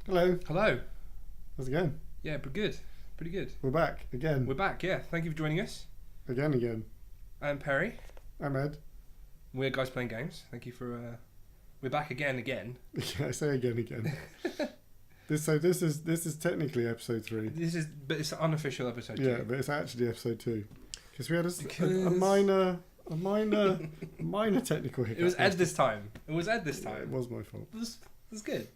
Hello. Hello. How's it going? Yeah, pretty good. Pretty good. We're back again. We're back, yeah. Thank you for joining us. Again. I'm Perry. I'm Ed. We're guys playing games. Thank you for... We're back again. Yeah, I say again. This is technically episode 3. But it's an unofficial episode 2. Yeah, but it's actually episode 2 because we had a minor technical hiccup. It was Ed this time. Yeah, it was my fault. It was good.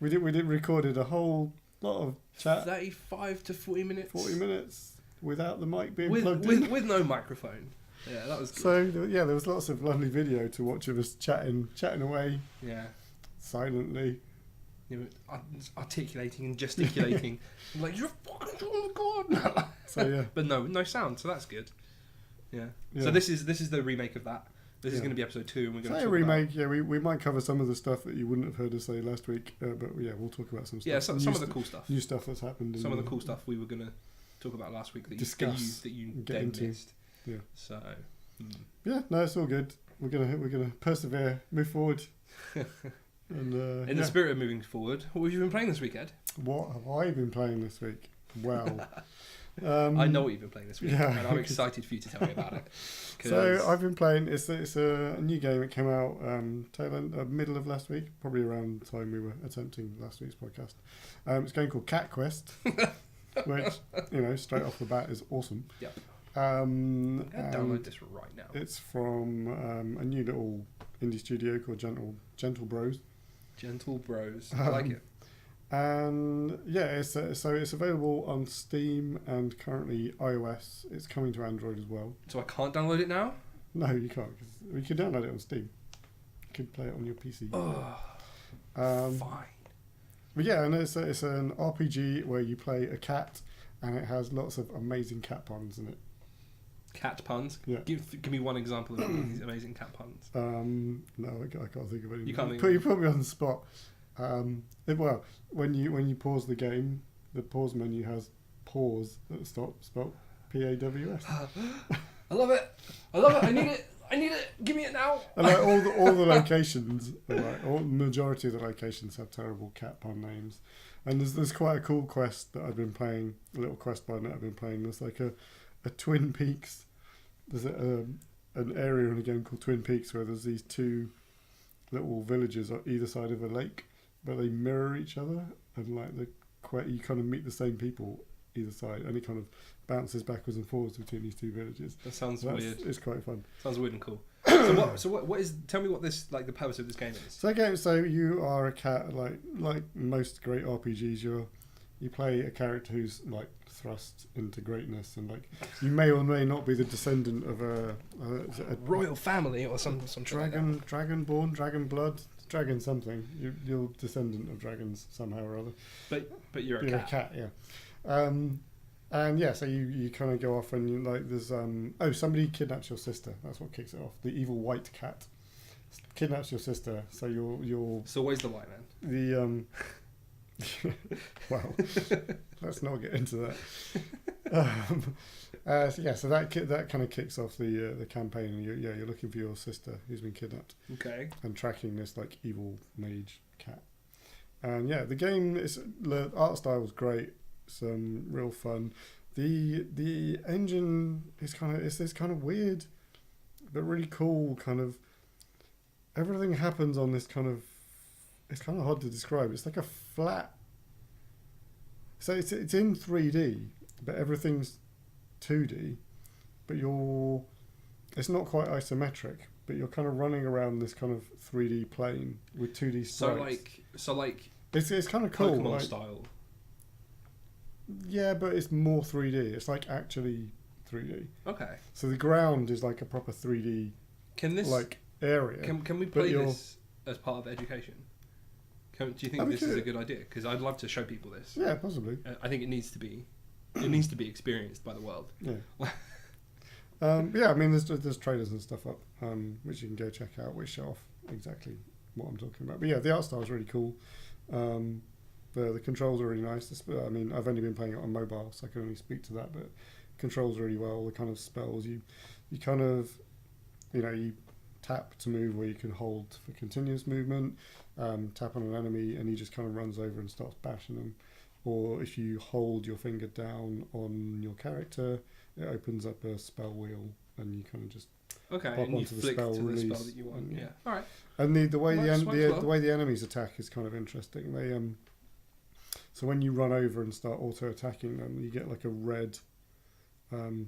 We didn't recorded a whole lot of chat. 35 to 40 minutes. 40 minutes without the mic being plugged in. With no microphone. Yeah, that was good. So yeah, there was lots of lovely video to watch of us chatting away. Yeah. Silently. You were articulating and gesticulating. Like, you're fucking, oh my god. So yeah. But no sound, so that's good. Yeah. Yeah. So this is the remake of that. This is going to be episode 2, and we're going to talk remake. Yeah, we might cover some of the stuff that you wouldn't have heard us say last week, but yeah, we'll talk about some stuff. Yeah, some of the cool stuff. New stuff that's happened. Some of the cool stuff we were going to talk about last week that you get into. missed. Yeah. So. Yeah, no, it's all good. We're gonna persevere, move forward. And in the spirit of moving forward, what have you been playing this week, Ed? What have I been playing this week? Well. I know what you've been playing this week, yeah, and I'm excited for you to tell me about it. So I've been playing. It's a new game. It came out middle of last week, probably around the time we were attempting last week's podcast. It's a game called Cat Quest, which straight off the bat is awesome. Yep. I'm gonna download this right now. It's from a new little indie studio called Gentle Bros. Gentle Bros. I like it. And yeah, it's available on Steam and currently iOS. It's coming to Android as well. So I can't download it now? No, you can't. Cause you can download it on Steam. You can play it on your PC. Fine. But yeah, and it's an RPG where you play a cat, and it has lots of amazing cat puns in it. Cat puns? Yeah. Give me one example of these amazing cat puns. No, I can't think of any. You can't think you put me on the spot. Well, when you pause the game, the pause menu has pause at the stop, spelled PAWS. I love it. I need it. Give me it now. And like all the locations, the majority of the locations have terrible cat pun names. And there's quite a cool quest that I've been playing, a little quest line that I've been playing. There's like a Twin Peaks. There's an area in a game called Twin Peaks where there's these two little villages on either side of a lake, but they mirror each other, and like you kind of meet the same people either side, and it kind of bounces backwards and forwards between these two villages. That sounds weird. It's quite fun. Sounds weird and cool. So what is? Tell me what this the purpose of this game is. So you are a cat, like most great RPGs. You play a character who's like thrust into greatness, and like you may or may not be the descendant of a royal family or some dragonborn, dragon blood, dragon something. You're descendant of dragons somehow or other. But you're a cat. Yeah. And yeah, so you kind of go off and you like there's somebody kidnaps your sister. That's what kicks it off. The evil white cat kidnaps your sister. So you're. So where's the white man? Well, let's not get into that. So that kind of kicks off the campaign. And you're looking for your sister who's been kidnapped. Okay. And tracking this like evil mage cat. And yeah, the game the art style is great. Some real fun. The engine is this kind of weird, but really cool. Kind of everything happens on this kind of. It's kind of hard to describe. It's like a flat. So it's in 3D, but everything's 2D. But it's not quite isometric. But you're kind of running around this kind of 3D plane with 2D sprites. So like. It's kind of cool. Pokemon style. Yeah, but it's more 3D. It's like actually 3D. Okay. So the ground is like a proper 3D. Area? Can we play this as part of education? Do you think this is a good idea? Because I'd love to show people this. Yeah, possibly. I think it needs to be. It needs to be experienced by the world. Yeah. Yeah, I mean, there's trailers and stuff up, which you can go check out, which show off exactly what I'm talking about. But yeah, the art style is really cool. The controls are really nice. I mean, I've only been playing it on mobile, so I can only speak to that. But controls really well. The kind of spells you kind of, you tap to move, where you can hold for continuous movement. tap on an enemy and he just kind of runs over and starts bashing them. Or if you hold your finger down on your character, it opens up a spell wheel and you kind of just pop and onto you the flick spell to release. the spell that you want. Yeah. All right. And the way Well. the way the enemies attack is kind of interesting. They so when you run over and start auto attacking them, you get like a red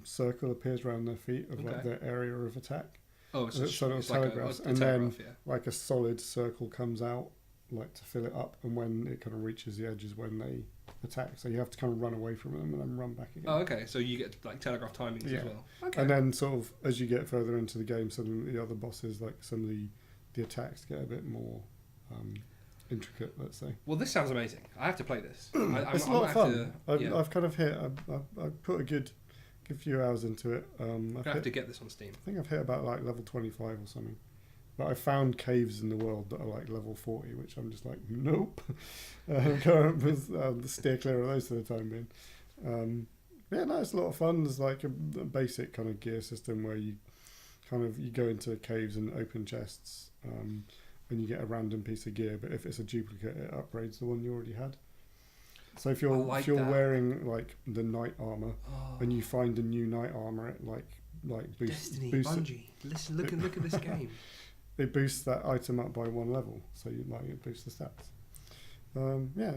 circle appears around their feet of like their area of attack. Oh, so it telegraphs, like and then like a solid circle comes out, like to fill it up, and when it kind of reaches the edge is when they attack. So you have to kind of run away from them and then run back again. Oh, okay. So you get like telegraph timings as well. Okay. And then sort of as you get further into the game, some of the other bosses, like some of the attacks get a bit more intricate, let's say. Well, this sounds amazing. I have to play this. It's a lot of fun. I've kind of hit. I've put a good few hours into it. I have to get this on Steam. I think I've hit about like level 25 or something. But I found caves in the world that are like level 40, which I'm just like, nope. Steer clear of those for the time being. Yeah, no, it's a lot of fun. There's like a basic kind of gear system where you go into caves and open chests, and you get a random piece of gear. But if it's a duplicate, it upgrades the one you already had. So if you're wearing like the knight armor and you find a new knight armor, it like boosts Bungie. Listen, look at this game. It boosts that item up by one level, so it boosts the stats.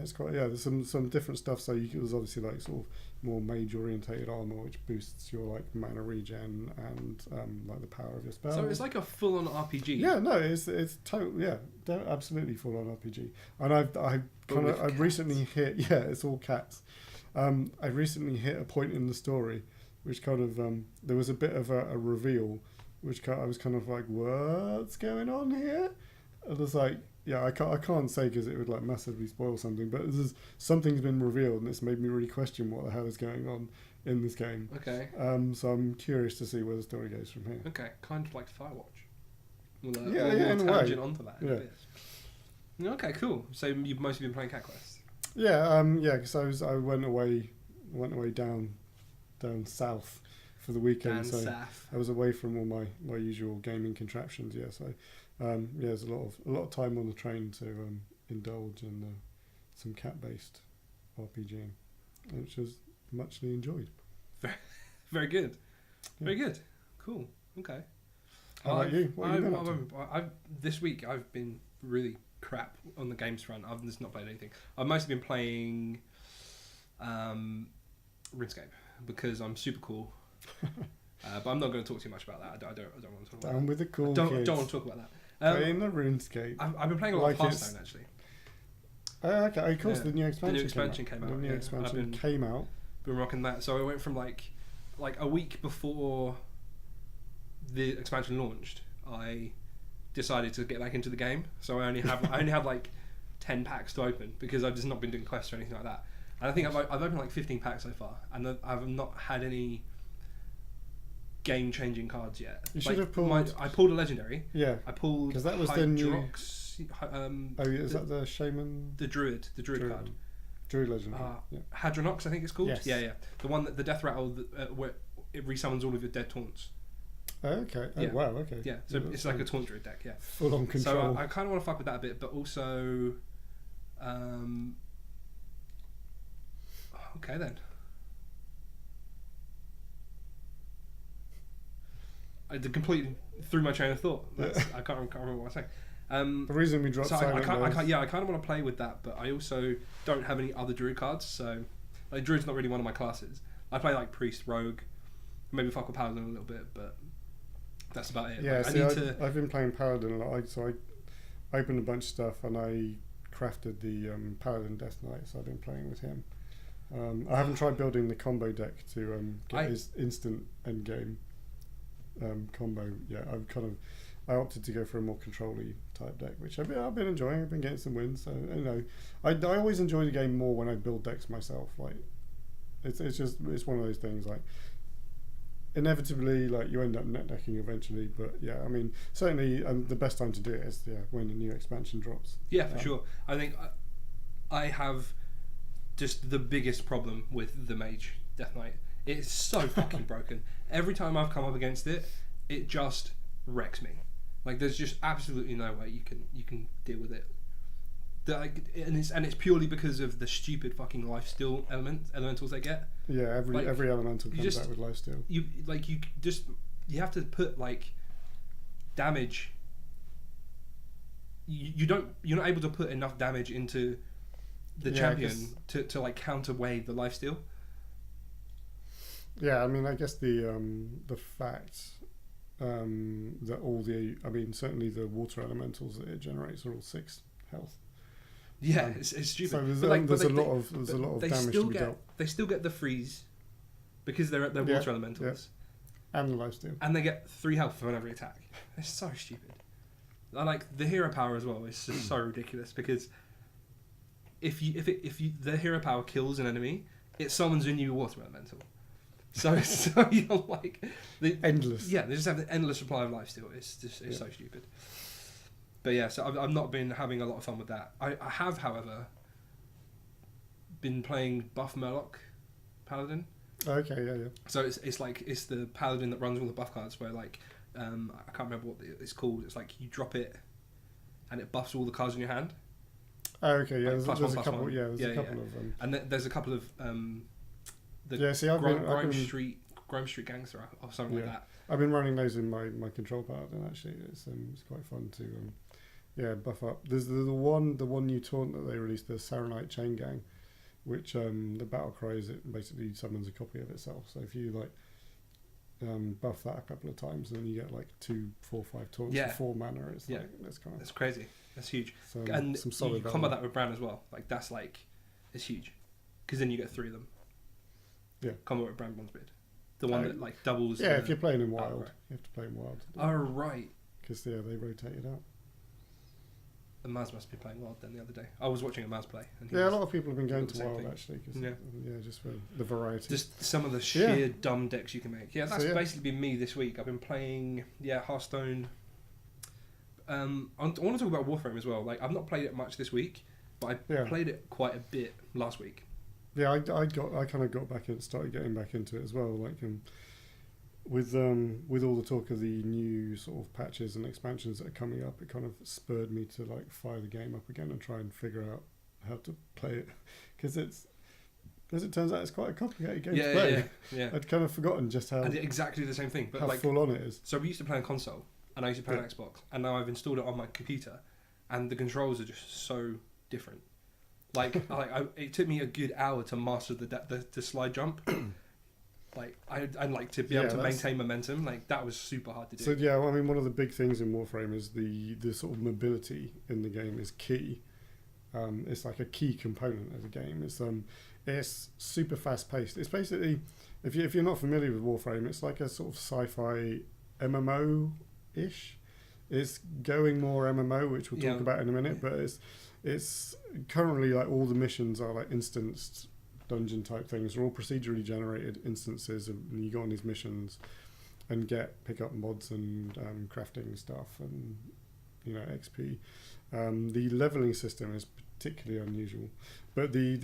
It's quite there's some different stuff. So there's obviously like sort of more mage orientated armor, which boosts your like mana regen and like the power of your spell. So it's like a full on RPG. Yeah, no, it's totally absolutely full on RPG. And I've recently hit it's all cats. I recently hit a point in the story which kind of there was a bit of a reveal, which I was kind of like, what's going on here? And it's like, I can't say because it would like massively spoil something, but something's been revealed and it's made me really question what the hell is going on in this game. Okay. So I'm curious to see where the story goes from here. Okay, kind of like Firewatch. We'll in a way. Onto that in a bit. Okay, cool. So you've mostly been playing Cat Quest. Because I went away down south for the weekend, I was away from all my usual gaming contraptions. So there's a lot of time on the train to indulge in some cat-based RPGing, which was muchly enjoyed. Very good. Very good. Cool. Okay. How about you? What have you been up to? This week I've been really crap on the games front. I've just not played anything. I've mostly been playing RuneScape because I'm super cool. But I'm not going to talk too much about that. I don't want to talk about Down that. with the cool Don't kids. want to talk about that. Playing the RuneScape. I've been playing a lot of Hearthstone actually. Okay, of course, the new expansion came out. The new expansion came out. Been rocking that. So I went from like a week before the expansion launched, I decided to get back into the game. So I only have like 10 packs to open because I've just not been doing quests or anything like that. And I think I've opened like 15 packs so far, and I've not had any game-changing cards yet. You should have pulled. I pulled a legendary. Yeah, I pulled because that was the new. Is that the shaman? The druid card. Druid legendary. Hadronox, I think it's called. Yes. Yeah. The one that the death rattle where it resummons all of your dead taunts. Okay. Yeah. Wow. Okay. Yeah. So it's like a taunt druid deck. Yeah. Full on control. So I kind of want to fuck with that a bit, but also, okay then. I completely threw my train of thought. I can't remember what I was saying. The reason we dropped I kind of want to play with that, but I also don't have any other druid cards, so like druid's not really one of my classes. I play like priest, rogue, maybe fuck with paladin a little bit, but that's about it. Yeah, like, I've been playing paladin a lot. So I opened a bunch of stuff and I crafted the paladin Death Knight, so I've been playing with him. I haven't tried building the combo deck to get his instant endgame combo. Yeah, I opted to go for a more control-y type deck, which I've been enjoying. I've been getting some wins. So I always enjoy the game more when I build decks myself. Like it's one of those things. Like inevitably, like you end up net decking eventually. But yeah, I mean certainly the best time to do it is when the new expansion drops. Yeah, for sure. I think I have just the biggest problem with the mage Death Knight. It's so fucking broken. Every time I've come up against it, it just wrecks me. Like there's just absolutely no way you can deal with it. And it's purely because of the stupid fucking lifesteal elementals they get. Yeah, every elemental comes out with lifesteal. You have to put like damage. You're not able to put enough damage into the champion to like counterweigh the lifesteal. Yeah, I mean, I guess the fact that certainly the water elementals that it generates are all 6 health. Yeah, it's stupid. So there's a lot of damage to be dealt. They still get the freeze because they're water elementals, and the lifesteal, and they get 3 health for every attack. It's so stupid. I like the hero power as well. It's just so ridiculous because if the hero power kills an enemy, it summons a new water elemental. So you're like endless. Yeah, they just have an endless supply of lifesteal. It's so stupid. But yeah, so I've not been having a lot of fun with that. I have, however, been playing Buff Murloc Paladin. Okay, yeah. So it's the Paladin that runs all the buff cards where like I can't remember what it's called. It's like you drop it and it buffs all the cards in your hand. Oh, okay, yeah. Like There's a couple. Yeah, there's a couple of them. And there's a couple of Grime Street Gangster or something like that. I've been running those in my control Paladin actually. It's quite fun to buff up. There's the one new taunt that they released, the Saronite Chain Gang, which the battle cry is it basically summons a copy of itself. So if you like buff that a couple of times, and then you get like 2, 4, 5 taunts for 4 mana. It's like that's crazy. That's huge. So, and some solid you combat that with Bran as well. Like that's like it's huge because then you get 3 of them. Yeah. Combat with Bran Bronzebeard. The one that like doubles. Yeah, if you're playing in wild, you have to play in wild. Oh right. Because they rotate it out. And Maz must be playing wild then the other day. I was watching a Maz play. And a lot of people have been going to wild actually. Cause just for the variety. Just some of the sheer dumb decks you can make. Yeah, that's basically been me this week. I've been playing Hearthstone. I want to talk about Warframe as well. Like I've not played it much this week, but I played it quite a bit last week. Yeah, I kind of got back in, started getting back into it as well. Like with all the talk of the new sort of patches and expansions that are coming up, it kind of spurred me to like fire the game up again and try and figure out how to play it, because it's, as it turns out, it's quite a complicated game to play. Yeah. I'd kind of forgotten just how I did exactly the same thing, but how like full on it is. So we used to play on console, and I used to play on Xbox, and now I've installed it on my computer, and the controls are just so different. Like, it took me a good hour to master the slide jump. Like, I'd like to be able to maintain momentum. Like, that was super hard to do. So yeah, well, I mean, one of the big things in Warframe is the sort of mobility in the game is key. It's like a key component of the game. It's super fast paced. It's basically, if you're not familiar with Warframe, it's like a sort of sci-fi MMO ish. It's going more MMO, which we'll talk about in a minute, but it's currently like all the missions are like instanced dungeon type things. They're all procedurally generated instances, and you go on these missions and pick up mods and crafting stuff and XP. The leveling system is particularly unusual, but the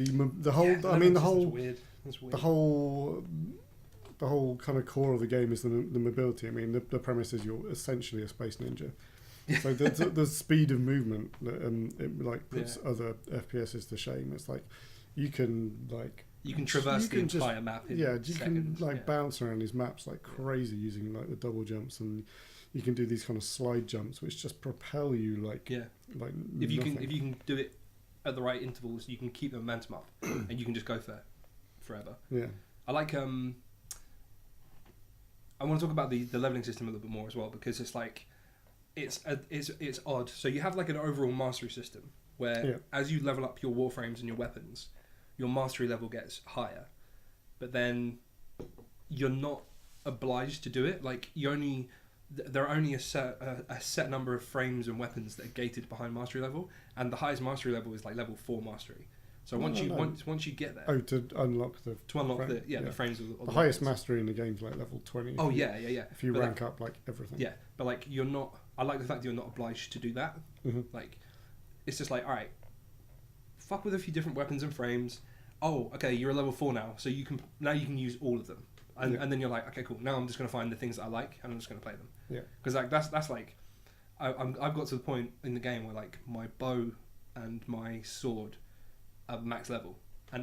whole kind of core of the game is the mobility. I mean, the premise is you're essentially a space ninja. So the speed of movement it puts other FPSs to shame. It's like you can traverse the entire map in seconds. You can bounce around these maps like crazy using like the double jumps, and you can do these kind of slide jumps which just propel you like if you can do it at the right intervals, you can keep the momentum up and you can just go for forever. I like I want to talk about the leveling system a little bit more as well, because it's like it's odd. So you have like an overall mastery system where as you level up your warframes and your weapons, your mastery level gets higher, but then you're not obliged to do it. Like there are only a set number of frames and weapons that are gated behind mastery level, and the highest mastery level is like level 4 mastery. So once you get there, to unlock the frames of the highest mastery in the game is like level 20. If you rank up like everything. Yeah, but like you're not. I like the fact that you're not obliged to do that. Mm-hmm. Like, it's just like, all right, fuck with a few different weapons and frames. Oh, okay, you're a level 4 now, so you can use all of them, and then you're like, okay, cool. Now I'm just gonna find the things that I like, and I'm just gonna play them. Yeah. Because like that's like, I've got to the point in the game where like my bow and my sword are max level,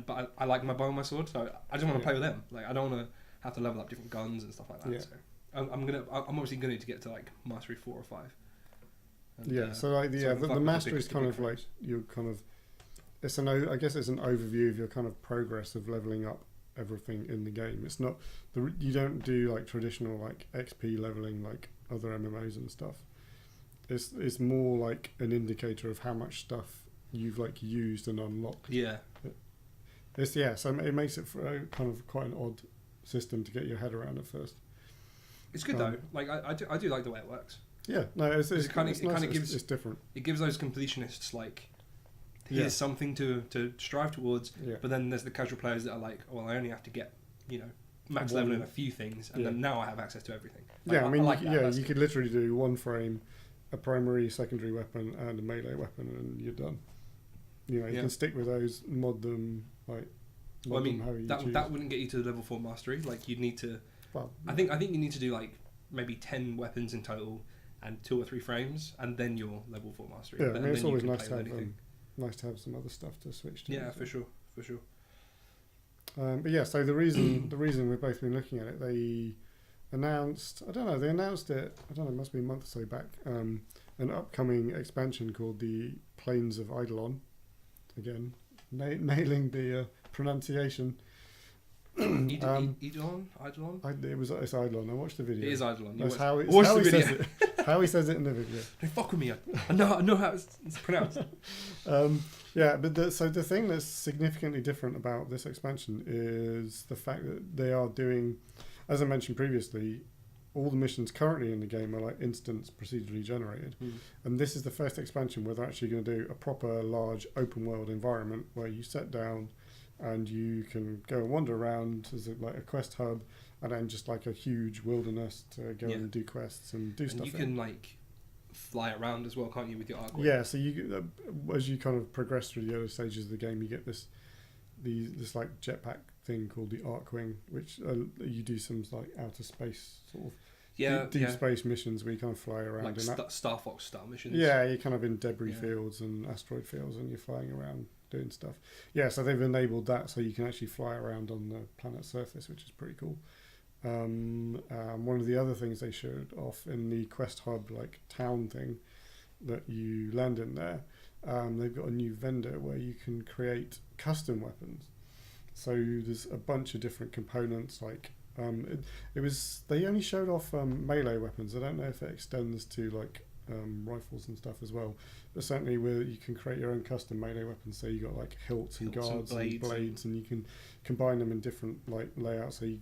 but I like my bow and my sword, so I just want to play with them. Like I don't want to have to level up different guns and stuff like that. So I'm obviously going to get to like mastery 4 or 5. And, so like the mastery is kind of like you're kind of I guess it's an overview of your kind of progress of leveling up everything in the game. It's not you don't do like traditional like XP leveling like other MMOs and stuff. It's more like an indicator of how much stuff you've like used and unlocked. Yeah. So it makes it for a kind of quite an odd system to get your head around at first. It's good though. Like I do like the way it works. Yeah, no, it's kind of gives it's different. It gives those completionists like here's something to strive towards. Yeah. But then there's the casual players that are like, well, I only have to get max level in a few things, and then now I have access to everything. Like, I mean, you could literally do one frame, a primary, secondary weapon, and a melee weapon, and you're done. You can stick with those, mod them, like. Well, I mean, that wouldn't get you to level 4 mastery. Like you'd need to. Well, I think you need to do like maybe 10 weapons in total and 2 or 3 frames, and then you're level 4 mastery. Yeah, I mean, it's always nice to have some other stuff to switch to. Yeah, for sure. But yeah, so the reason we've both been looking at it, they announced it. It must be a month or so back. An upcoming expansion called the Plains of Eidolon. Again, nailing the pronunciation. Eidolon? It's Eidolon. I watched the video. It is Eidolon. That's how he says it. How he says it in the video. Don't fuck with me. I know how it's pronounced. But the thing that's significantly different about this expansion is the fact that they are doing, as I mentioned previously, all the missions currently in the game are like instance procedurally generated, and this is the first expansion where they're actually going to do a proper large open world environment where you sit down and you can go and wander around as like a quest hub, and then just like a huge wilderness to go and do quests and do stuff. You can like fly around as well, can't you, with your arc? Yeah, so you as you kind of progress through the other stages of the game, you get this like jetpack thing called the Arcwing, which you do some like outer space sort of deep space missions where you kind of fly around. Like Star Fox style missions. Yeah, you're kind of in debris fields and asteroid fields, and you're flying around doing stuff. Yeah, so they've enabled that so you can actually fly around on the planet's surface, which is pretty cool. One of the other things they showed off in the quest hub like town thing that you land in there, they've got a new vendor where you can create custom weapons. So there's a bunch of different components like they only showed off melee weapons. I don't know if it extends to like rifles and stuff as well, but certainly where you can create your own custom melee weapons. So you got like hilts and guards and blades, and you can combine them in different like layouts. So you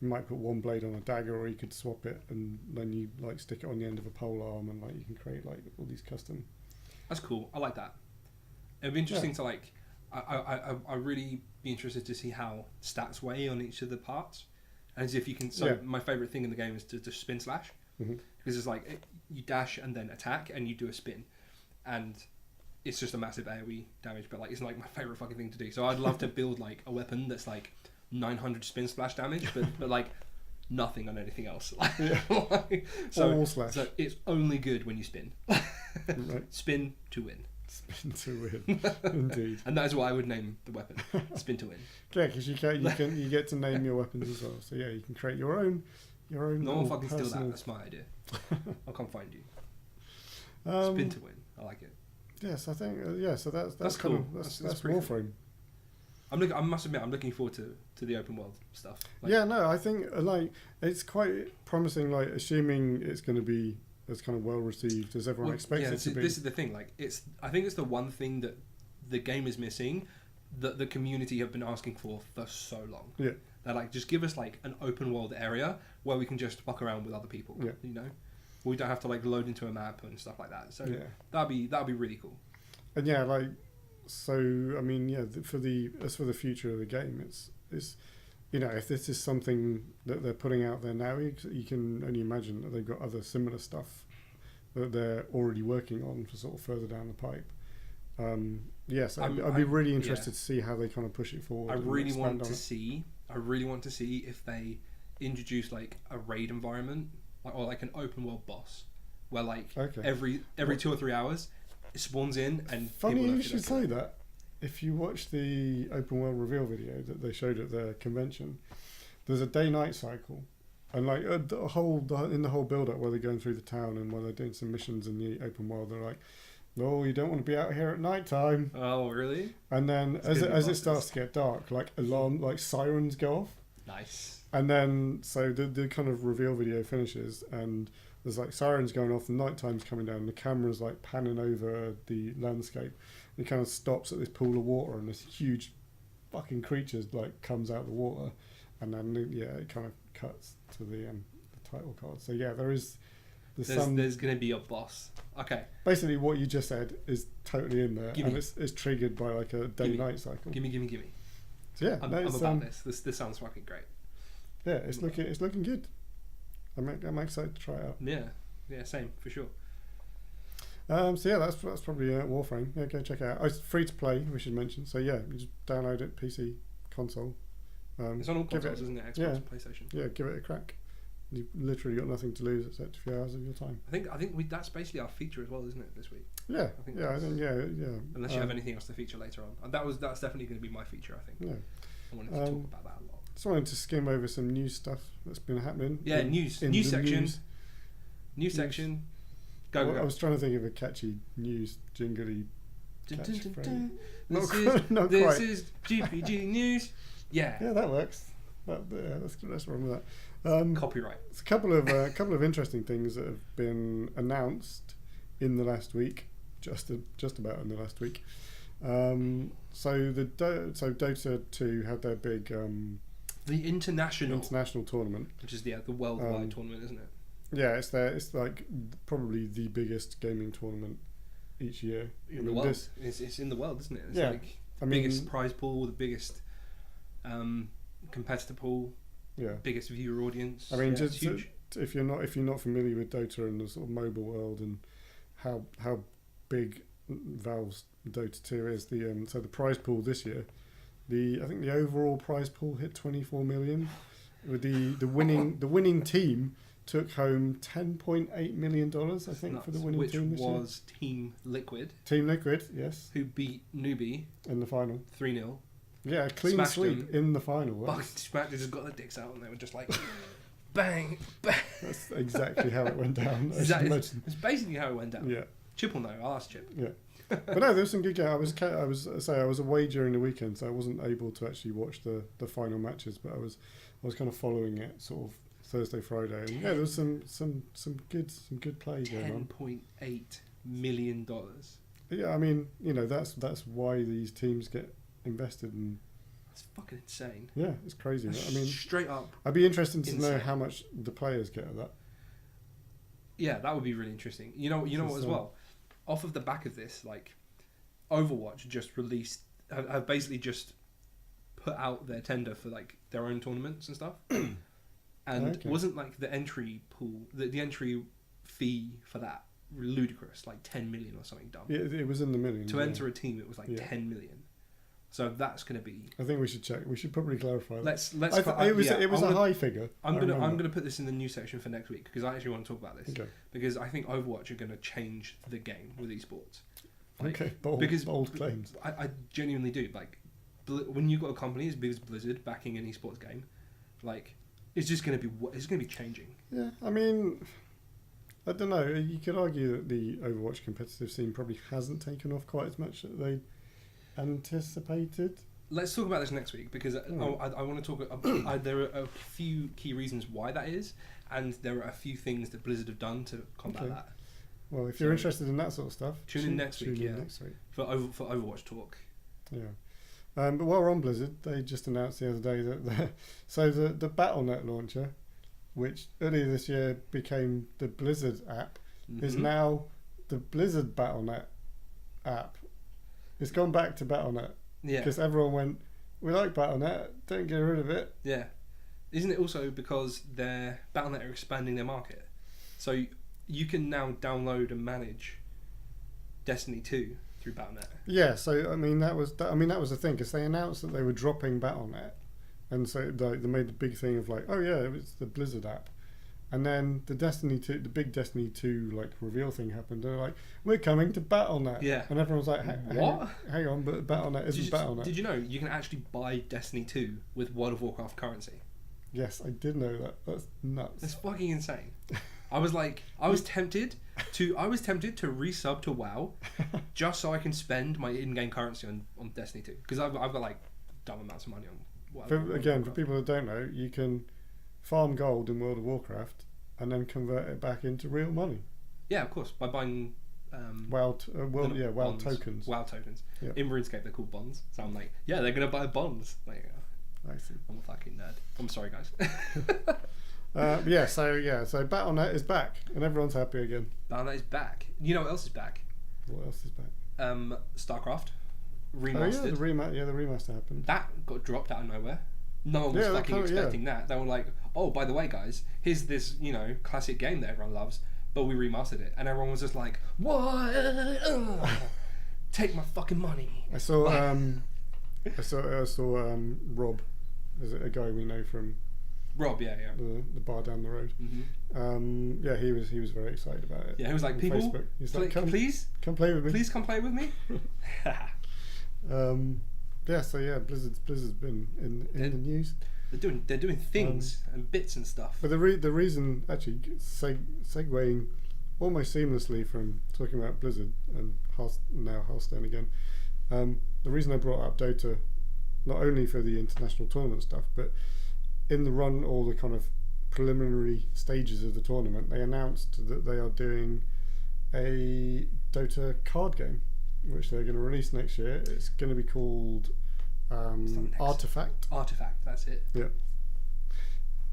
might put one blade on a dagger, or you could swap it and then you like stick it on the end of a polearm, and like you can create like all these custom. That's cool. I like that. It'd be interesting to like. I really be interested to see how stats weigh on each of the parts, as if you can. So my favorite thing in the game is to spin slash, because it's like you dash and then attack and you do a spin, and it's just a massive AoE damage. But like it's like my favorite fucking thing to do. So I'd love to build like a weapon that's like 900 spin splash damage, but like nothing on anything else. So it's only good when you spin. Right. Spin to win. Spin to win, indeed. And that is what I would name the weapon. Spin to win. Yeah, because you get to name your weapons as well. So yeah, you can create your own. No one fucking steal that. That's my idea. I'll come find you. Spin to win. I like it. Yes, I think. So that's cool. Kind of, that's Warframe. Cool. I must admit, I'm looking forward to the open world stuff. I think like it's quite promising. Like assuming it's going to be as kind of well received as everyone expects it to be. This is the thing. Like I think it's the one thing that the game is missing, that the community have been asking for so long. Yeah. They're like, just give us like an open world area where we can just fuck around with other people. Yeah. You know, we don't have to like load into a map and stuff like that. So that'd be really cool. And for the future of the game, it's if this is something that they're putting out there now, you can only imagine that they've got other similar stuff that they're already working on for sort of further down the pipe. I'd be really interested to see how they kind of push it forward. I really want to see if they introduce like a raid environment or like an open world boss where like every 2 or 3 hours it spawns in, and Funny people you have to should go say that. If you watch the open world reveal video that they showed at the convention, there's a day-night cycle, and like in the whole build up where they're going through the town and while they're doing some missions in the open world, they're like, "Oh, you don't want to be out here at night time." Oh, really? And then as it starts to get dark, like sirens go off. Nice. And then so the kind of reveal video finishes, and there's like sirens going off, the night time's coming down, and the camera's like panning over the landscape. It kind of stops at this pool of water, and this huge fucking creature like comes out of the water, and then it kind of cuts to the title card. So yeah, there's going to be a boss. Okay. Basically, what you just said is totally in there, and it's triggered by like a day-night cycle. Gimme. So yeah, I'm about this. This sounds fucking great. Yeah, it's looking good. I'm excited to try it out. Yeah, same for sure. So yeah, that's probably Warframe. Yeah, go check it out. Oh, it's free to play, we should mention. So yeah, you just download it, PC, console. It's on all consoles, isn't it? Xbox, and PlayStation. Yeah, give it a crack. You've literally got nothing to lose except a few hours of your time. I think that's basically our feature as well, isn't it, this week? Yeah, I think. Unless you have anything else to feature later on, that's definitely going to be my feature. I think. Yeah. I wanted to talk about that a lot. Just wanted to skim over some news stuff that's been happening. Yeah, news section. News section. Go. I was trying to think of a catchy news jingly catchphrase. This is GPG news. Yeah. Yeah, that works. Let's run with that. Copyright. It's a couple of interesting things that have been announced in the last week, just about in the last week. So DOTA2 had their big the international tournament, which is the worldwide tournament, isn't it? Yeah, it's like probably the biggest gaming tournament each year in the world. It's in the world, isn't it? It's like the biggest prize pool, the biggest competitor pool, biggest viewer audience. I mean, just huge. If you're not familiar with Dota and the sort of mobile world and how big Valve's Dota2 is, so the prize pool this year, I think the overall prize pool hit 24 million. With the winning team took home $10.8 million, I think, for the winning team this year. Which was Team Liquid. Team Liquid, yes. Who beat Newbie in the final. 3-0. Yeah, clean sweep in the final. Fucking smacked. They just got their dicks out and they were just like, bang, bang. That's exactly how it went down. It's basically how it went down. Yeah. Chip will know. I'll ask Chip. Yeah. But no, there was some good games. I was away during the weekend, so I wasn't able to actually watch the final matches, but I was kind of following it sort of Thursday, Friday, and yeah, there was some good play going on. $10.8 million. Yeah, I mean, that's why these teams get invested in. That's fucking insane. Yeah, it's crazy. That's I mean, straight up. I'd be interested to know how much the players get of that. Yeah, that would be really interesting. You know what as well. Off of the back of this, like Overwatch just released, have basically just put out their tender for like their own tournaments and stuff, and wasn't like the entry pool, the entry fee for that ludicrous, like 10 million or something dumb. Yeah, it was in the millions. To enter a team, it was like 10 million. So that's going to be. I think we should check. We should probably clarify that. It was a high figure. I'm gonna put this in the news section for next week because I actually want to talk about this. Okay. Because I think Overwatch are going to change the game with esports. Like, bold claims. I genuinely do. Like, when you've got a company as big as Blizzard backing an esports game, like, it's going to be changing. Yeah, I mean, I don't know. You could argue that the Overwatch competitive scene probably hasn't taken off quite as much as they anticipated. Let's talk about this next week because I want to talk about there are a few key reasons why that is, and there are a few things that Blizzard have done to combat that. Well, if you're interested in that sort of stuff, tune in next week for Overwatch talk. Yeah. But while we're on Blizzard, they just announced the other day that the Battle.net launcher, which earlier this year became the Blizzard app, is now the Blizzard Battle.net app. It's gone back to Battle.net. Yeah. Because everyone went, we like Battle.net, don't get rid of it. Yeah. Isn't it also because Battle.net are expanding their market? So you can now download and manage Destiny 2 through Battle.net. Yeah, so I mean that was the thing, because they announced that they were dropping Battle.net, and so they made the big thing of like, oh yeah, it's the Blizzard app, And then the big Destiny 2 like reveal thing happened. They're like, we're coming to Battle.net. Yeah. And everyone's like, what? Hang on, but Battle.net isn't Battle.net. Did you know you can actually buy Destiny 2 with World of Warcraft currency? Yes, I did know that. That's nuts. That's fucking insane. I was tempted to resub to WoW just so I can spend my in-game currency on Destiny 2 because I've got like dumb amounts of money on. For people that don't know, you can farm gold in World of Warcraft and then convert it back into real money. Yeah, of course, by buying WoW tokens. WoW tokens. Yeah. In RuneScape, they're called bonds. So I'm like, yeah, they're gonna buy bonds. Like, I see. I'm a fucking nerd. I'm sorry, guys. So Battle.net is back and everyone's happy again. Battle.net is back. You know what else is back? What else is back? StarCraft Oh remastered. yeah, the remaster happened. That got dropped out of nowhere. No one was fucking expecting that. They were like, oh, by the way, guys, here's this, classic game that everyone loves, but we remastered it. And everyone was just like, what? Ugh. Take my fucking money. I saw Rob, is it a guy we know from Rob, yeah. The bar down the road. Mm-hmm. He was very excited about it. Yeah, he was like, people, Facebook. He's like, please come play with me. Please come play with me. Blizzard's been in the news. They're doing things and bits and stuff. But the reason, actually, segueing almost seamlessly from talking about Blizzard and now Hearthstone again, the reason I brought up Dota, not only for the international tournament stuff, but in the run, all the kind of preliminary stages of the tournament, they announced that they are doing a Dota card game, which they're going to release next year. It's going to be called Artifact. Artifact, that's it. Yeah.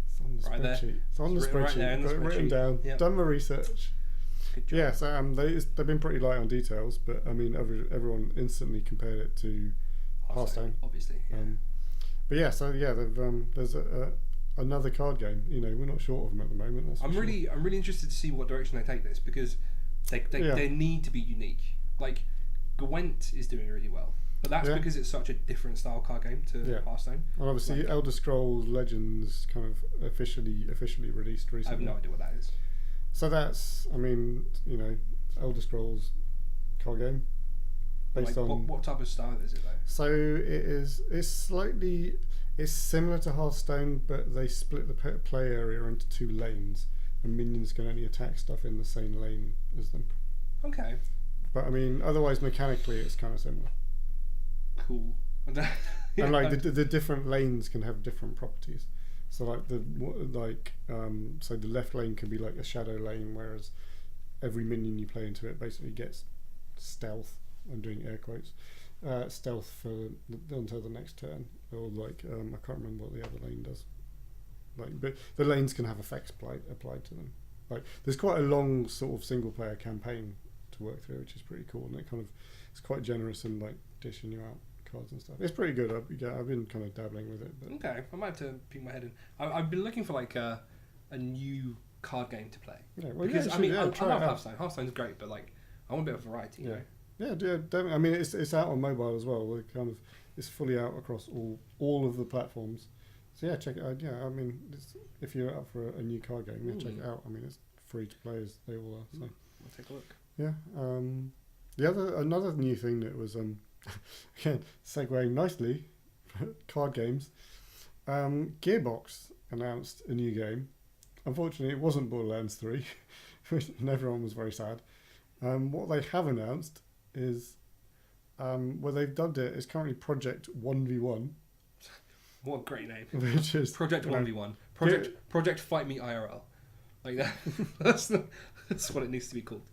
It's on the Right spreadsheet. there. It's on the spreadsheet. Right there in the Got it written spreadsheet. down. Yep. Done my research. Good job. Yes, they've been pretty light on details, but I mean, everyone instantly compared it to Hearthstone. Obviously. Yeah. There's another card game. We're not short of them at the moment. I'm really interested to see what direction they take this because they need to be unique. Like Gwent is doing really well, but that's because it's such a different style card game to Hearthstone. And obviously, Elder Scrolls Legends kind of officially released recently. I have no idea what that is. So that's, Elder Scrolls card game based on what type of style is it though? So it's similar to Hearthstone, but they split the play area into 2 lanes, and minions can only attack stuff in the same lane as them. Okay. But I mean, otherwise mechanically, it's kind of similar. Cool. And like the different lanes can have different properties. So like the left lane can be like a shadow lane, whereas every minion you play into it basically gets stealth. I'm doing air quotes. Stealth until the next turn, or like I can't remember what the other lane does. But the lanes can have effects applied to them. Like there's quite a long sort of single player campaign to work through, which is pretty cool, and it's quite generous in like dishing you out cards and stuff. It's pretty good. I've been kind of dabbling with it. But okay, I might have to peek my head in. I've been looking for like a new card game to play. Yeah, well, because I love Hearthstone. Hearthstone's great, but like I want a bit of variety. You know? Yeah, definitely. I mean, it's out on mobile as well. It's fully out across all of the platforms. So yeah, check it out. Yeah, I mean, if you're up for a new card game, check it out. I mean, it's free to play as they all are. So I'll take a look. Yeah. Another new thing that was again segueing nicely, card games. Gearbox announced a new game. Unfortunately, it wasn't Borderlands 3, and everyone was very sad. What they have announced is, well, they've dubbed it, it's currently Project 1v1. What a great name. Which is Project 1v1. Project Fight Me IRL. Like that. That's what it needs to be called.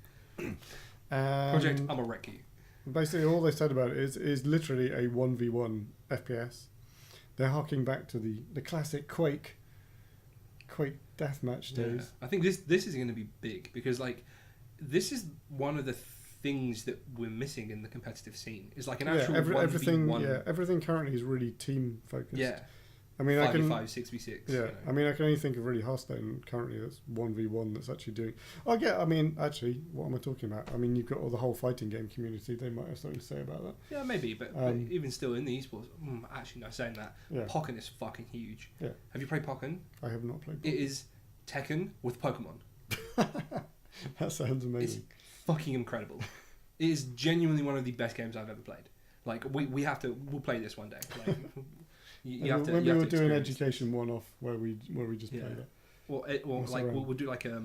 Project I'ma wreck you. Basically, all they said about it is literally a 1v1 FPS. They're harking back to the classic Quake deathmatch days. I think this is going to be big because like this is one of the things that we're missing in the competitive scene. Is like an actual 1v1. Yeah, everything currently is really team focused. Yeah. I mean, 5v5, 6v6. Yeah, I mean, I can only think of really Hearthstone currently that's 1v1 that's actually doing. Oh yeah, I mean, actually, what am I talking about? I mean, you've got all the whole fighting game community. They might have something to say about that. Yeah, maybe, but even still in the esports, actually, no, saying that, Pokken is fucking huge. Yeah. Have you played Pokken? I have not played Pokken. It is Tekken with Pokemon. That sounds amazing. It's fucking incredible. It is genuinely one of the best games I've ever played. Like we'll play this one day. Like, you have to. When you we have were to doing experience education one-off where we just play that. We'll do like a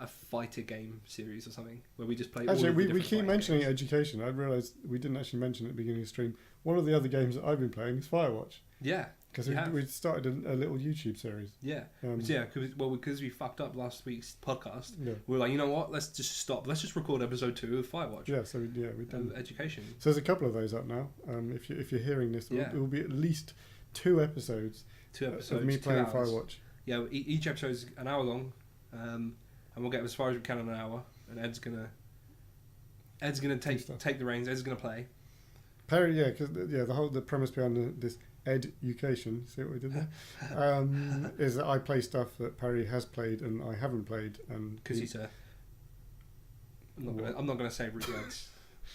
fighter game series or something where we just play. Actually, all of the we different keep fighting mentioning games. education. I realised we didn't actually mention it at the beginning of the stream. One of the other games that I've been playing is Firewatch. Yeah, Because you have. we started a little YouTube series. Yeah, because we fucked up last week's podcast. Yeah. We were like, you know what? Let's just stop. Let's just record episode 2 of Firewatch. Yeah, so we did. Education. So there's a couple of those up now. If you're hearing this, Yeah. it will be at least 2 episodes. 2 episodes. Of me 2 playing hours. Firewatch. Yeah, each episode is an hour long, and we'll get as far as we can in an hour. And Ed's gonna take the reins. Ed's gonna play. Perry, because the premise behind this education, see what we did there, is that I play stuff that Perry has played and I haven't played, and Because he's a. I'm not gonna say root words.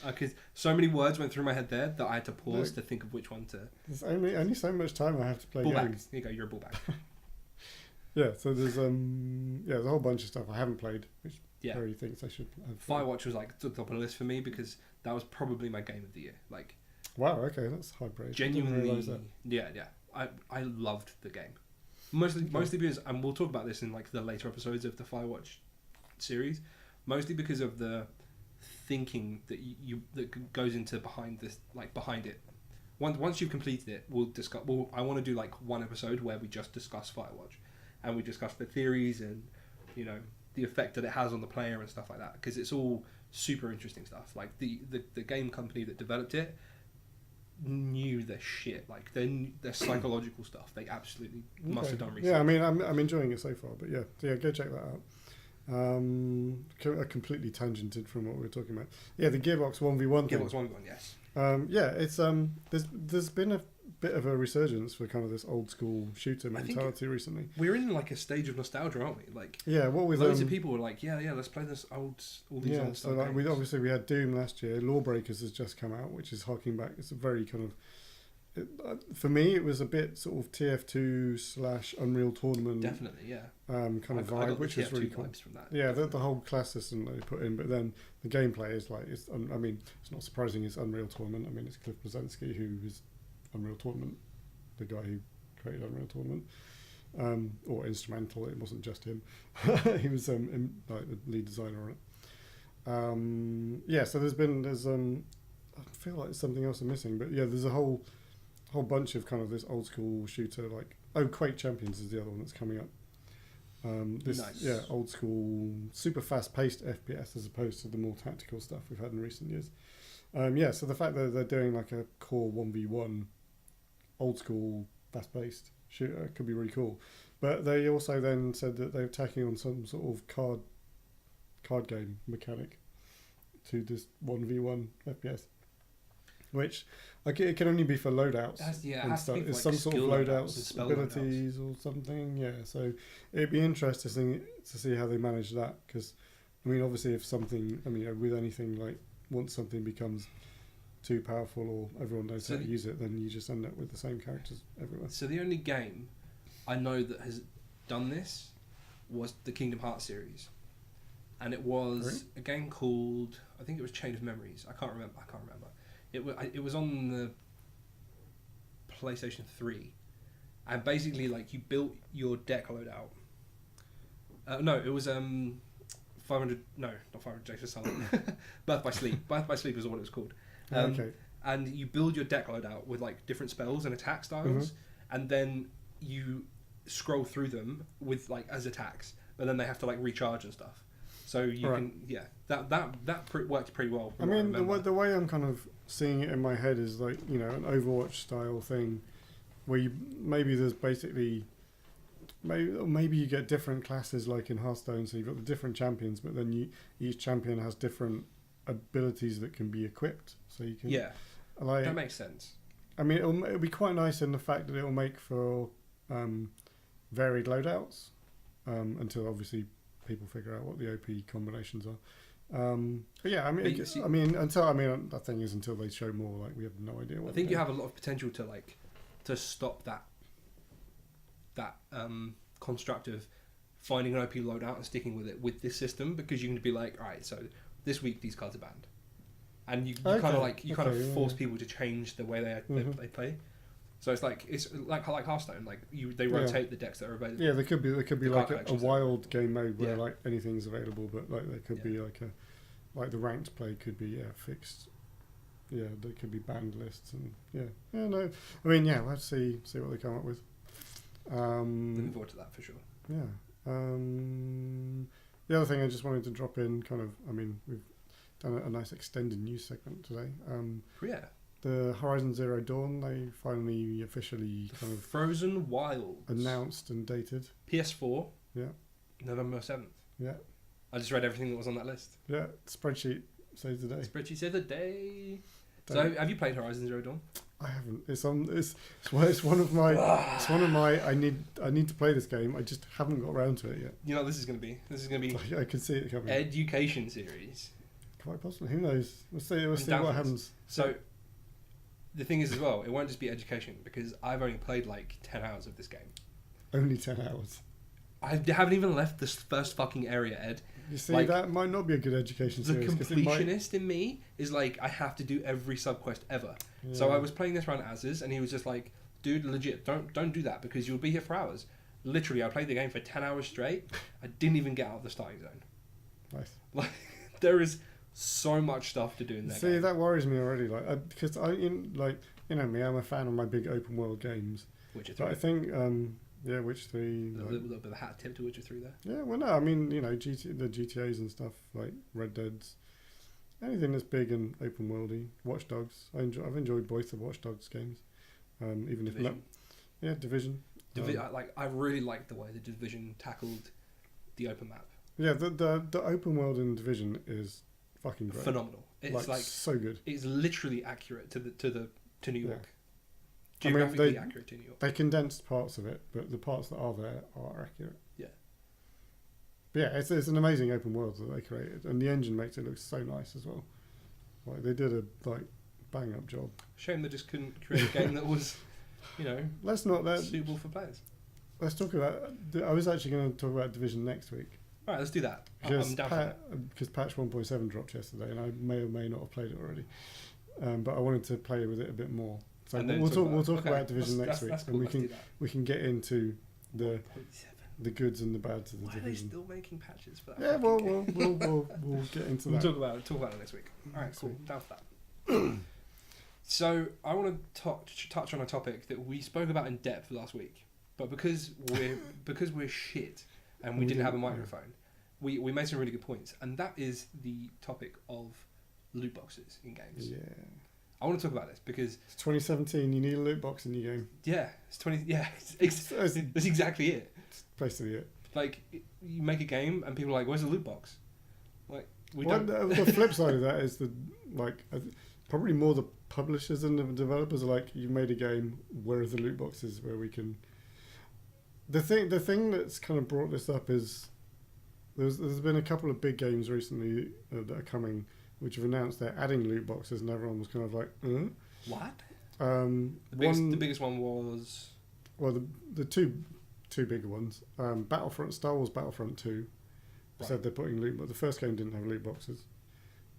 Because so many words went through my head there that I had to pause to think of which one to. There's only so much time I have to play Ballback. games. Here you go. You're a ballback. Yeah, so there's a whole bunch of stuff I haven't played, which Yeah. Perry thinks I should have. Firewatch was like the top of the list for me because that was probably my game of the year. Like Wow, okay, that's high praise. I didn't genuinely, realise that. yeah. I loved the game. Mostly because, and we'll talk about this in like the later episodes of the Firewatch series. Mostly because of the thinking that goes into behind it. Once you've completed it, we'll discuss. I want to do like one episode where we just discuss Firewatch, and we discuss the theories and the effect that it has on the player and stuff like that. Because it's all super interesting stuff. Like the game company that developed it knew their shit. Like their psychological stuff. They absolutely must have done research. Yeah, I mean, I'm enjoying it so far, but yeah, go check that out. I completely tangented from what we were talking about. Yeah, the Gearbox 1v1 thing. Gearbox 1v1, yes. It's there's been a bit of a resurgence for kind of this old school shooter mentality recently. We're in like a stage of nostalgia, aren't we? Like what with loads of people were like, yeah, let's play this all these old so stuff. like we had Doom last year. Lawbreakers has just come out, which is harking back. It's a very kind of for me, it was a bit sort of TF2 / Unreal Tournament. Definitely, yeah. Kind of vibe, which was really cool. From that. Yeah, the whole class system that they put in, but then the gameplay is like it's not surprising. It's Unreal Tournament. I mean, it's Cliff Bleszinski who is Unreal Tournament, the guy who created Unreal Tournament, or instrumental. It wasn't just him. He was like the lead designer on it. So there's I feel like there's something else I'm missing, but yeah, there's a whole bunch of kind of this old school shooter, like Quake Champions is the other one that's coming up. Nice. Old school, super fast paced FPS as opposed to the more tactical stuff we've had in recent years. So the fact that they're doing like a core 1v1 old school fast paced shooter could be really cool. But they also then said that they're tacking on some sort of card game mechanic to this 1v1 FPS. Which it can only be for loadouts. It has to be for, it's like, some sort of skill loadouts, abilities or something. Yeah, so it'd be interesting to see how they manage that. Because, I mean, obviously, if something, with anything like once something becomes too powerful or everyone knows how to use it, then you just end up with the same characters everywhere. So the only game I know that has done this was the Kingdom Hearts series, and it was a game called, I think it was Chain of Memories. I can't remember. It was on the PlayStation 3, and basically like you built your deck loadout. No, it was 500. No, not 500 Days of Summer. Birth by Sleep. Birth by Sleep is what it was called. Okay. And you build your deck loadout with like different spells and attack styles, and then you scroll through them with like as attacks, but then they have to like recharge and stuff. So you can, that works pretty well. I mean, the way I'm kind of seeing it in my head is like, an Overwatch style thing, where there's basically, maybe you get different classes like in Hearthstone, so you've got the different champions, but then each champion has different abilities that can be equipped, so you can. Yeah, like, that makes sense. I mean, it'll be quite nice in the fact that it'll make for varied loadouts, until obviously people figure out what the OP combinations are. But yeah, the thing is, until they show more, like we have no idea what. I think you have a lot of potential to stop that construct of finding an OP loadout and sticking with it with this system, because you can be like, all right, so this week these cards are banned, and you kind of force people to change the way they play. So it's like Hearthstone, like they rotate the decks that are available. Yeah, there could be like a wild game mode where like anything's available, but like there could be like the ranked play could be fixed. Yeah, there could be banned lists and no. I mean, we'll have to see what they come up with. Looking forward to that for sure. Yeah. The other thing I just wanted to drop in, we've done a nice extended news segment today. The Horizon Zero Dawn, they finally officially kind of Frozen Wilds announced and dated. PS4. Yeah. November 7th. Yeah. I just read everything that was on that list. Yeah. Spreadsheet saves the day. Spreadsheet saves the day. So, have you played Horizon Zero Dawn? I haven't. It's one of my. I need to play this game. I just haven't got around to it yet. You know what this is going to be? This is going to be. I can see it coming. Education series. Quite possibly. Who knows? We'll see what happens. So, the thing is as well, it won't just be education, because I've only played like 10 hours of this game. Only 10 hours. I haven't even left this first fucking area, Ed. You see, that might not be a good education series. The completionist in me is like, I have to do every subquest ever. Yeah. So I was playing this around Az's, and he was just like, dude, legit, don't do that, because you'll be here for hours. Literally, I played the game for 10 hours straight. I didn't even get out of the starting zone. Nice. Like, there is so much stuff to do in that game. See, that worries me already. Like, because me, I'm a fan of my big open world games. Witcher 3. But I think, Witcher 3. A little bit of a hat tip to Witcher 3 there. Yeah, well, no, I mean, the GTAs and stuff, like Red Dead's, anything that's big and open worldy. Watch Dogs. I've enjoyed both the Watch Dogs games, even Division. Division. I really liked the way the Division tackled the open map. Yeah, the open world in Division is fucking great. Phenomenal. It's like so good. It's literally accurate to New York. Yeah. Geographically accurate to New York. They condensed parts of it, but the parts that are there are accurate. Yeah. But yeah, it's an amazing open world that they created, and the engine makes it look so nice as well. Like, they did a bang up job. Shame they just couldn't create a game that was, suitable for players. Let's talk about. I was actually going to talk about Division next week. All right, let's do that. I'm down for that. Because patch 1.7 dropped yesterday, and I may or may not have played it already. But I wanted to play with it a bit more. So we'll talk about Division next week, that's cool. and we can get into the goods and the bads of the Division. Why are they still making patches for that? Yeah, we'll get into that. We'll talk about it next week. All right, cool. Down for that. So I want to touch on a topic that we spoke about in depth last week, but because we're shit and we didn't have a microphone, we made some really good points, and that is the topic of loot boxes in games. Yeah. I want to talk about this because it's 2017. You need a loot box in your game. Yeah, it's 20. Yeah, that's exactly it. It's basically it. Like, you make a game and people are like, "Where's the loot box?" Like, the flip side of that is probably more the publishers than the developers are like, "You made a game. Where are the loot boxes where we can?" The thing that's kind of brought this up is there's been a couple of big games recently that are coming, which have announced they're adding loot boxes, and everyone was kind of like, what? The biggest one was... Well, the two bigger ones. Star Wars Battlefront 2 said they're putting loot boxes. The first game didn't have loot boxes.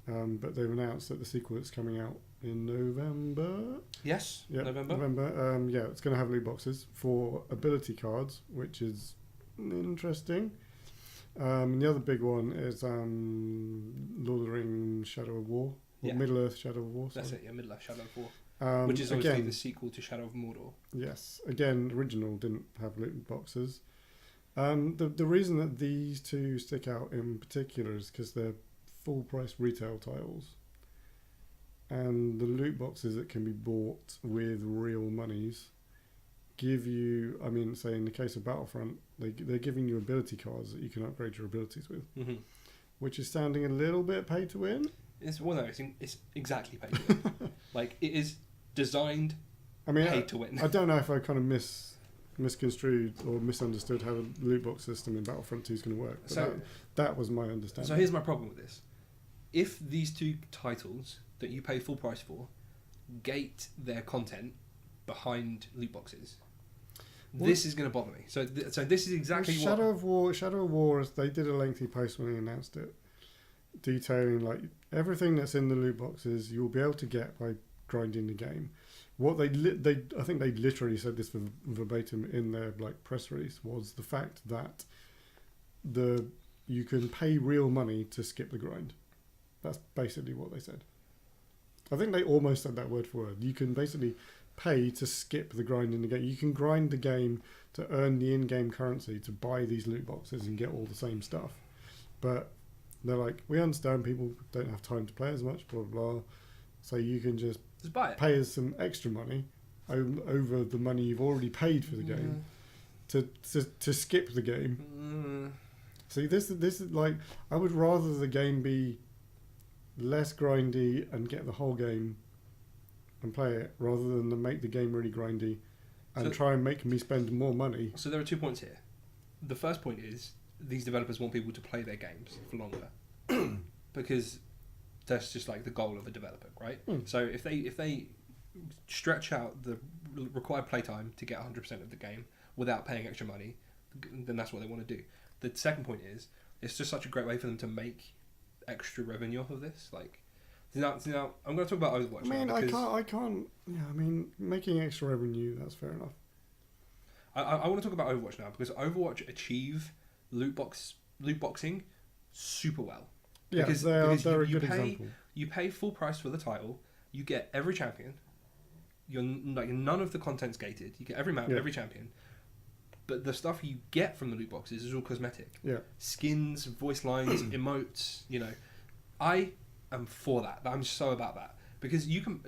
But they've announced that the sequel is coming out in November. Yes, yep, November. It's going to have loot boxes for ability cards, which is interesting. The other big one is Lord of the Rings Shadow of War. Middle-earth Shadow of War. That's it, Middle-earth Shadow of War. Which is obviously the sequel to Shadow of Mordor. Yes. Again, original didn't have loot boxes. The reason that these two stick out in particular is because they're full-price retail titles. And the loot boxes that can be bought with real monies give you, say in the case of Battlefront, they're giving you ability cards that you can upgrade your abilities with, which is sounding a little bit pay to win. It's exactly pay to win. Like, it is designed pay to win. I don't know if I kind of misconstrued or misunderstood how the loot box system in Battlefront 2 is going to work. But that was my understanding. So here's my problem with this. If these two titles that you pay full price for gate their content behind loot boxes, this is going to bother me. So this is exactly what... Shadow of War, they did a lengthy post when they announced it, detailing like everything that's in the loot boxes you'll be able to get by grinding the game. What I think they literally said this verbatim in their like press release, was the fact that you can pay real money to skip the grind. That's basically what they said. I think they almost said that word for word. You can basically pay to skip the grind in the game. You can grind the game to earn the in-game currency to buy these loot boxes and get all the same stuff. But they're like, we understand people don't have time to play as much, blah, blah, blah. So you can just buy it. Pay us some extra money over the money you've already paid for the game to skip the game. See, this is like, I would rather the game be less grindy and get the whole game and play it, rather than to make the game really grindy and try and make me spend more money. So there are 2 points here. The first point is these developers want people to play their games for longer because that's just like the goal of a developer, right? So if they stretch out the required playtime to get 100% of the game without paying extra money, then that's what they want to do. The second point is it's just such a great way for them to make extra revenue off of this. Like, now I'm going to talk about Overwatch. I mean, I can't. Yeah, I mean, making extra revenue, that's fair enough. I want to talk about Overwatch now because Overwatch achieve loot boxing super well. Yeah, because they're a good example. You pay full price for the title. You get every champion. None of the content's gated. You get every map, every champion. But the stuff you get from the loot boxes is all cosmetic. Yeah. Skins, voice lines, emotes. I am for that. I'm so about that because you can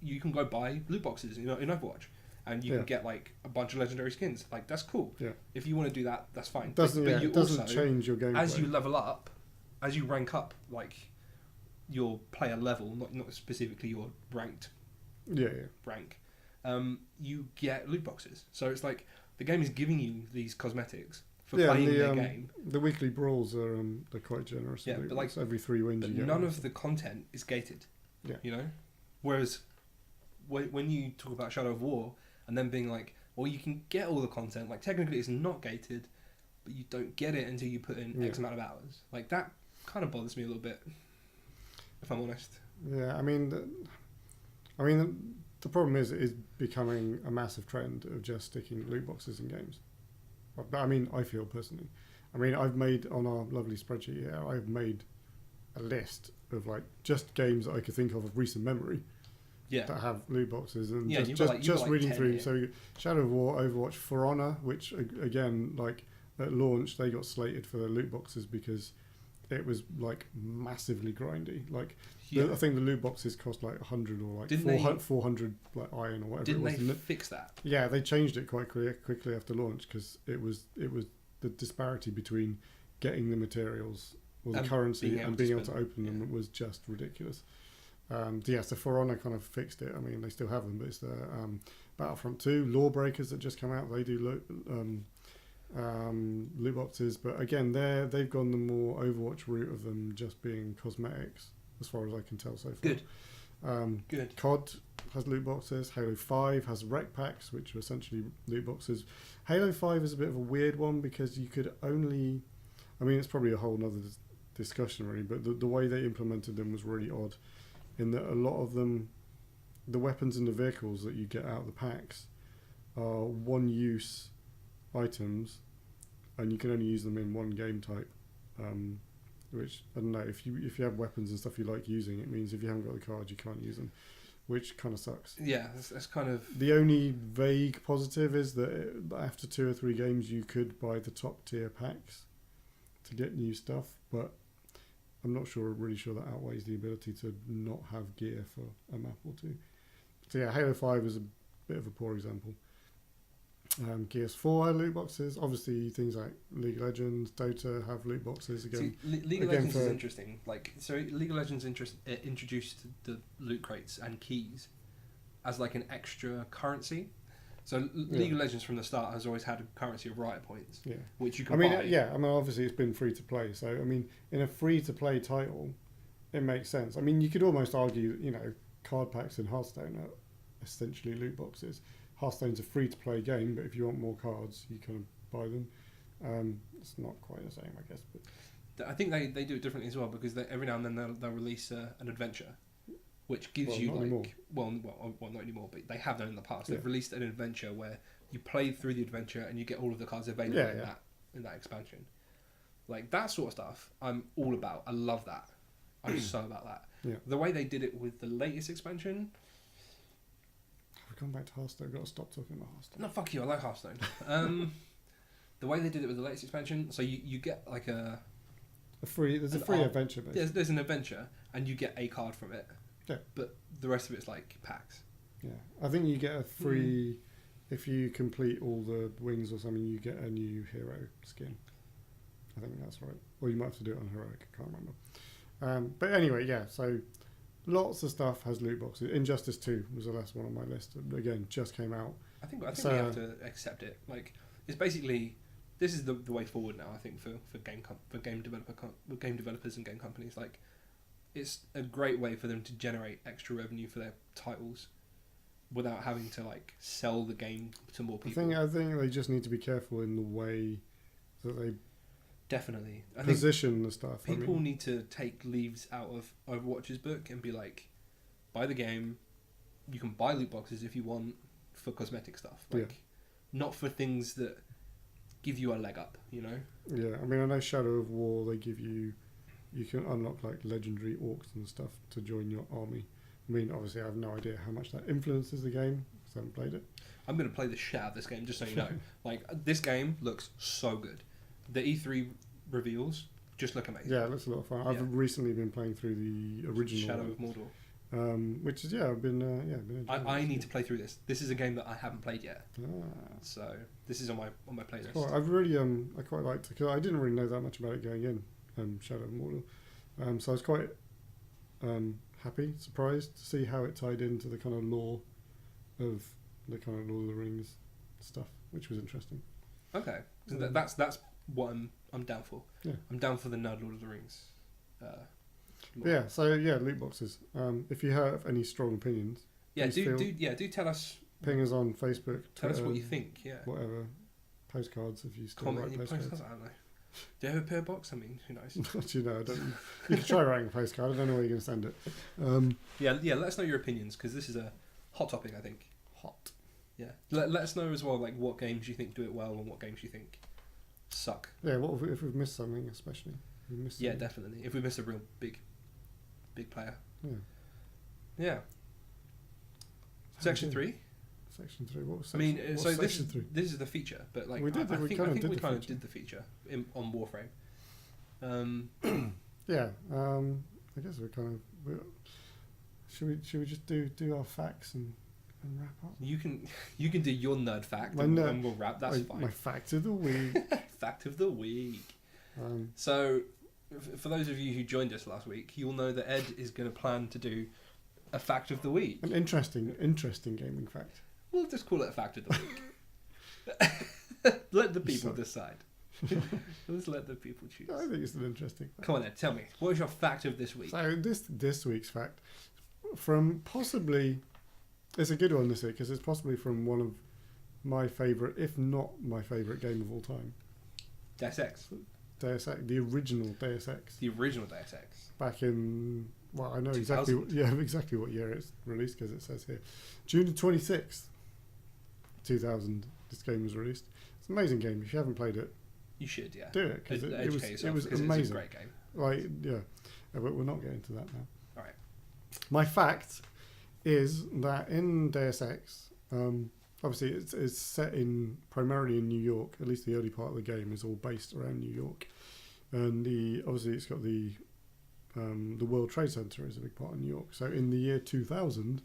you can go buy loot boxes in Overwatch, and you can get like a bunch of legendary skins. Like, that's cool. Yeah. If you want to do that, that's fine. It doesn't also change your gameplay. As you level up, as you rank up, like your player level, not specifically your ranked rank, you get loot boxes. So it's like the game is giving you these cosmetics for playing the game. The weekly brawls are they're quite generous. Yeah, but like every 3 wins, you get none of the content is gated. Yeah, Whereas when you talk about Shadow of War and then being like, well, you can get all the content. Like, technically, it's not gated, but you don't get it until you put in X amount of hours. Like, that kind of bothers me a little bit, if I'm honest. Yeah, I mean, the problem is becoming a massive trend of just sticking loot boxes in games. I mean, I feel personally. I mean, I've made on our lovely spreadsheet here, I've made a list of like just games that I could think of recent memory that have loot boxes, and just reading through. Here. So Shadow of War, Overwatch, For Honor, which again, like at launch, they got slated for their loot boxes because it was like massively grindy. Like I think the loot boxes cost like 100 or like 400 like iron or whatever. Didn't they fix that? Yeah, they changed it quite quickly after launch because it was the disparity between getting the materials or the currency and being able to open them was just ridiculous. So For Honor kind of fixed it. I mean, they still have them, but it's the Battlefront 2, Lawbreakers that just come out. They do loot boxes, but again, they've gone the more Overwatch route of them just being cosmetics, as far as I can tell so far. Good. COD has loot boxes. Halo 5 has rec packs, which are essentially loot boxes. Halo 5 is a bit of a weird one because you could only... I mean, it's probably a whole other discussion, really, but the way they implemented them was really odd, in that a lot of them, the weapons and the vehicles that you get out of the packs are one-use items, and you can only use them in one game type. Which, I don't know, if you have weapons and stuff you like using, it means if you haven't got the card, you can't use them, which kind of sucks. Yeah, that's kind of... The only vague positive is that after 2 or 3 games, you could buy the top tier packs to get new stuff, but I'm not really sure that outweighs the ability to not have gear for a map or 2. So yeah, Halo 5 is a bit of a poor example. Gears 4 had loot boxes. Obviously, things like League of Legends, Dota have loot boxes again. See, League of Legends is interesting. League of Legends introduced the loot crates and keys as like an extra currency. So League of Legends from the start has always had a currency of riot points, which you can buy. I mean, obviously it's been free to play. So I mean, in a free to play title, it makes sense. I mean, you could almost argue, card packs in Hearthstone are essentially loot boxes. Hearthstone's a free-to-play game, but if you want more cards, you kind of buy them. It's not quite the same, I guess. But I think they do it differently as well, because every now and then they'll release an adventure, which gives you not like anymore. well not anymore, but they have done in the past. Yeah. They've released an adventure where you play through the adventure and you get all of the cards available in that expansion. Like that sort of stuff, I'm all about. I love that. I'm so about that. Yeah. The way they did it with the latest expansion. We've gone back to Hearthstone. I've got to stop talking about Hearthstone. No, fuck you. I like Hearthstone. The way they did it with the latest expansion, so you get like there's a free adventure. Basically. There's an adventure, and you get a card from it. Yeah. But the rest of it's like packs. Yeah, I think you get a free if you complete all the wings or something. You get a new hero skin. I think that's right. Or you might have to do it on heroic. I can't remember. But anyway, yeah. So lots of stuff has loot boxes. Injustice 2 was the last one on my list. Again, just came out. I think we have to accept it. Like it's basically this is the way forward now. I think for game developers and game companies. Like it's a great way for them to generate extra revenue for their titles without having to like sell the game to more people. I think they just need to be careful in the way that they definitely position the stuff. People need to take leaves out of Overwatch's book and be like, buy the game. You can buy loot boxes if you want for cosmetic stuff, like not for things that give you a leg up. You know. Yeah, I mean, I know Shadow of War. They give you can unlock like legendary orcs and stuff to join your army. I mean, obviously, I have no idea how much that influences the game because I haven't played it. I'm going to play the shit out of this game, just so you know. Like, this game looks so good. The E3 reveals just look amazing. Yeah, it looks a lot of fun. I've recently been playing through the original Shadow of Mordor. Which is, I've been enjoying I need to play through this. This is a game that I haven't played yet. So, this is on my playlist. Cool. I've really, I quite liked it, because I didn't really know that much about it going in, Shadow of Mordor. So I was quite happy, surprised to see how it tied into the kind of lore of the kind of Lord of the Rings stuff, which was interesting. Okay, so that's what I'm down for. Yeah. I'm down for the nerd Lord of the Rings. Yeah. So loot boxes. If you have any strong opinions, do tell us. Ping us on Facebook. Tell Twitter, us what you think. Yeah. Whatever. Postcards if you still Comment write in postcards. I don't know. Do you have a PO box? I mean, who knows? Not I don't. You can try writing a postcard. I don't know where you're going to send it. Yeah. Let us know your opinions, because this is a hot topic. I think. Hot. Yeah. Let us know as well, like what games you think do it well and what games you think suck. Yeah. What if we've missed something, especially? Yeah, definitely. If we miss a real big player. Yeah. Yeah. Section 3. Section 3. What was section? I mean, so this is the feature, but like we did. I think we kind of did the feature on Warframe. Yeah. I guess we're kind of. Should we just do our facts and wrap up? You can do your nerd fact and we'll wrap. That's fine. My fact of the week. Fact of the week. So, for those of you who joined us last week, you'll know that Ed is going to plan to do a fact of the week. An interesting gaming fact. We'll just call it a fact of the week. Let the people decide. Let's let the people choose. I think it's an interesting fact. Come on, Ed, tell me. What is your fact of this week? So this week's fact, from possibly, it's a good one this week, because it's possibly from one of my favourite, if not my favourite game of all time. Deus Ex. Deus Ex, the original Deus Ex. The original Deus Ex. Back in, I know 2000. exactly what year it's released, because it says here. June the 26th, 2000, this game was released. It's an amazing game. If you haven't played it, you should, yeah. Do it, because it was amazing. It's a great game. Like, yeah. But we're not getting to that now. All right. My fact is that in Deus Ex, obviously it's set primarily in New York. At least the early part of the game is all based around New York, and obviously it's got the World Trade Center is a big part of New York. So in the year 2000,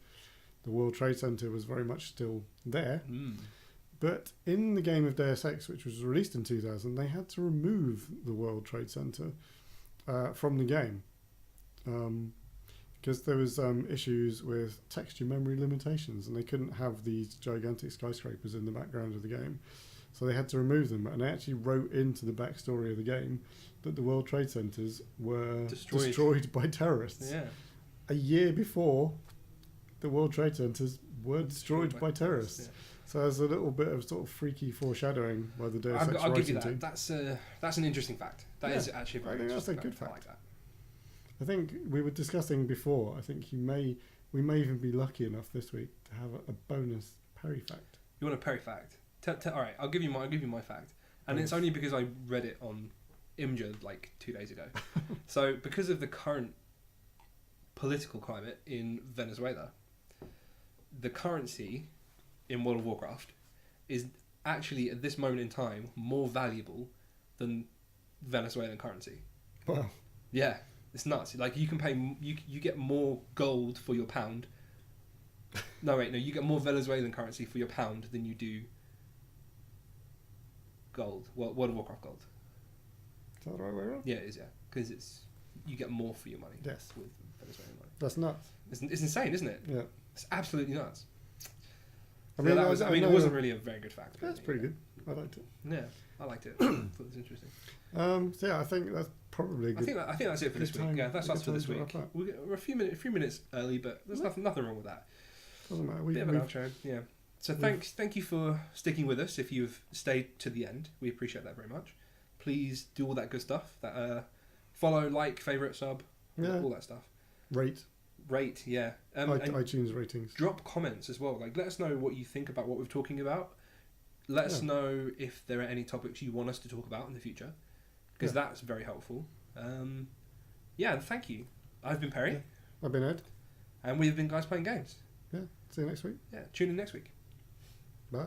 the World Trade Center was very much still there. But in the game of Deus Ex, which was released in 2000, they had to remove the World Trade Center from the game. Because there was issues with texture memory limitations, and they couldn't have these gigantic skyscrapers in the background of the game, so they had to remove them. And they actually wrote into the backstory of the game that the World Trade Centers were destroyed by terrorists. Yeah. A year before, the World Trade Centers were destroyed by terrorists. Yeah. So there's a little bit of sort of freaky foreshadowing by the Deus Ex I'll give you writing that. team. That's an interesting fact. That is actually a very I think that's a interesting good fact. I fact. like that. I think we were discussing before. I think we may even be lucky enough this week to have a bonus Perry fact. You want a Perry fact? All right, I'll give you my fact, and it's only because I read it on Imgur like 2 days ago. So because of the current political climate in Venezuela, the currency in World of Warcraft is actually at this moment in time more valuable than Venezuelan currency. Wow. Yeah, it's nuts. Like you can pay, you get more gold for your pound. No, you get more Venezuelan currency for your pound than you do gold. Well, World of Warcraft gold. Is that the right way around? Yeah, it is. Yeah, because you get more for your money. Yes. With Venezuelan money. That's nuts. It's insane, isn't it? Yeah. It's absolutely nuts. I mean, it wasn't really a very good fact. That's pretty good. I liked it. Yeah, I liked it. I thought it was interesting. So yeah, I think that's probably a good. I think that's it for this week. Yeah, that's us for this week. We're a few minutes early, but there's nothing wrong with that. Doesn't matter. Bit of an outro, yeah. So thank you for sticking with us. If you've stayed to the end, we appreciate that very much. Please do all that good stuff. That follow, like, favorite, sub, all that stuff. Rate, yeah. iTunes ratings. Drop comments as well. Like, let us know what you think about what we're talking about. Let us know if there are any topics you want us to talk about in the future, because that's very helpful. Thank you. I've been Perry. Yeah. I've been Ed. And we've been Guys Playing Games. Yeah. See you next week. Yeah. Tune in next week. Bye.